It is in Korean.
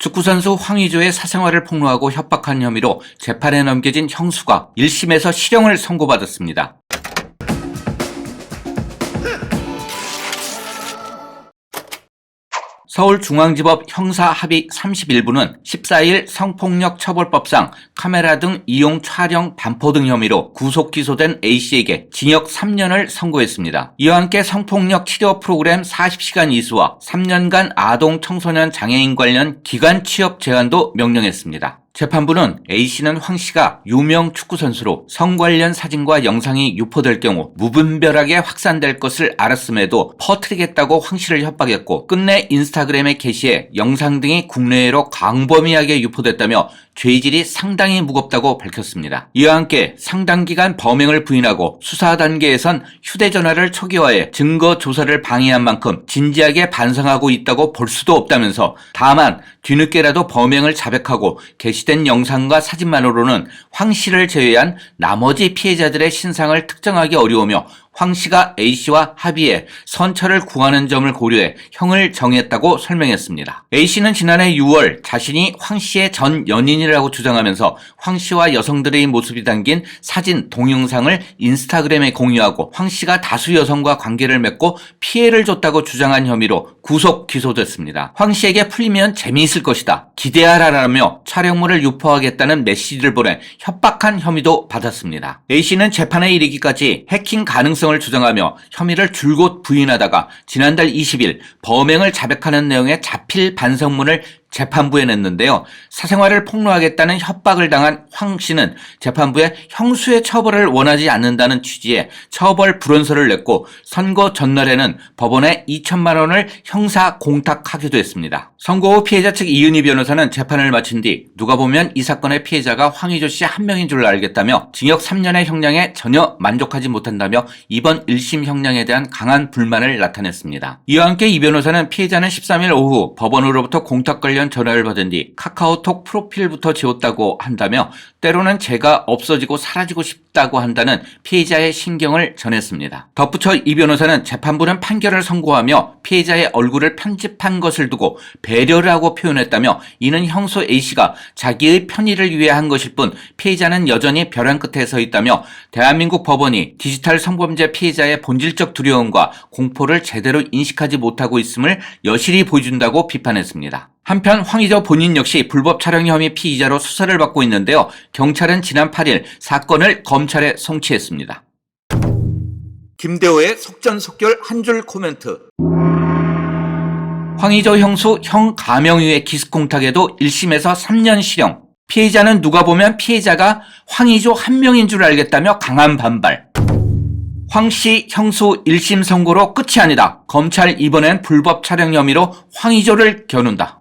축구선수 황의조의 사생활을 폭로하고 협박한 혐의로 재판에 넘겨진 형수가 1심에서 실형을 선고받았습니다. 서울중앙지법 형사합의 31부는 14일 성폭력처벌법상 카메라 등 이용 촬영 반포 등 혐의로 구속 기소된 A씨에게 징역 3년을 선고했습니다. 이와 함께 성폭력 치료 프로그램 40시간 이수와 3년간 아동 청소년 장애인 관련 기간 취업 제한도 명령했습니다. 재판부는 A씨는 황씨가 유명 축구선수로 성 관련 사진과 영상이 유포될 경우 무분별하게 확산될 것을 알았음에도 퍼뜨리겠다고 황씨를 협박했고 끝내 인스타그램에 게시해 영상 등이 국내외로 광범위하게 유포됐다며 죄질이 상당히 무겁다고 밝혔습니다. 이와 함께 상당 기간 범행을 부인하고 수사 단계에선 휴대전화를 초기화해 증거 조사를 방해한 만큼 진지하게 반성하고 있다고 볼 수도 없다면서 다만 뒤늦게라도 범행을 자백하고 게시된 영상과 사진만으로는 황씨를 제외한 나머지 피해자들의 신상을 특정하기 어려우며 황씨가 A씨와 합의해 선처를 구하는 점을 고려해 형을 정했다고 설명했습니다. A씨는 지난해 6월 자신이 황씨의 전 연인이라고 주장하면서 황씨와 여성들의 모습이 담긴 사진, 동영상을 인스타그램에 공유하고 황씨가 다수 여성과 관계를 맺고 피해를 줬다고 주장한 혐의로 구속 기소됐습니다. 황씨에게 풀리면 재미있을 것이다, 기대하라라며 촬영물을 유포하겠다는 메시지를 보내 협박한 혐의도 받았습니다. A씨는 재판에 이르기까지 해킹 가능성을 주장하며 혐의를 줄곧 부인하다가 지난달 20일 범행을 자백하는 내용의 자필 반성문을 재판부에 냈는데요. 사생활을 폭로하겠다는 협박을 당한 황 씨는 재판부에 형수의 처벌을 원하지 않는다는 취지의 처벌 불원서를 냈고 선고 전날에는 법원에 2천만 원을 형사 공탁하기도 했습니다. 선고 후 피해자 측 이은희 변호사는 재판을 마친 뒤 누가 보면 이 사건의 피해자가 황의조 씨 한 명인 줄 알겠다며 징역 3년의 형량에 전혀 만족하지 못한다며 이번 1심 형량에 대한 강한 불만을 나타냈습니다. 이와 함께 이 변호사는 피해자는 13일 오후 법원으로부터 공탁 관련 전화를 받은 뒤 카카오톡 프로필부터 지웠다고 한다며 때로는 제가 없어지고 사라지고 싶다고 한다는 피해자의 신경을 전했습니다. 덧붙여 이 변호사는 재판부는 판결을 선고하며 피해자의 얼굴을 편집한 것을 두고 배려를 하고 표현했다며 이는 형수 A씨가 자기의 편의를 위해 한 것일 뿐 피해자는 여전히 벼랑 끝에 서 있다며 대한민국 법원이 디지털 성범죄 피해자의 본질적 두려움과 공포를 제대로 인식하지 못하고 있음을 여실히 보여준다고 비판했습니다. 한편 황의조 본인 역시 불법 촬영 혐의 피의자로 수사를 받고 있는데요. 경찰은 지난 8일 사건을 검찰에 송치했습니다. 김대호의 속전속결 한 줄 코멘트. 황의조 형수 형 가명유의 기습공탁에도 1심에서 3년 실형. 피해자는 누가 보면 피해자가 황의조 한 명인 줄 알겠다며 강한 반발. 황씨 형수 1심 선고로 끝이 아니다. 검찰 이번엔 불법 촬영 혐의로 황의조를 겨눈다.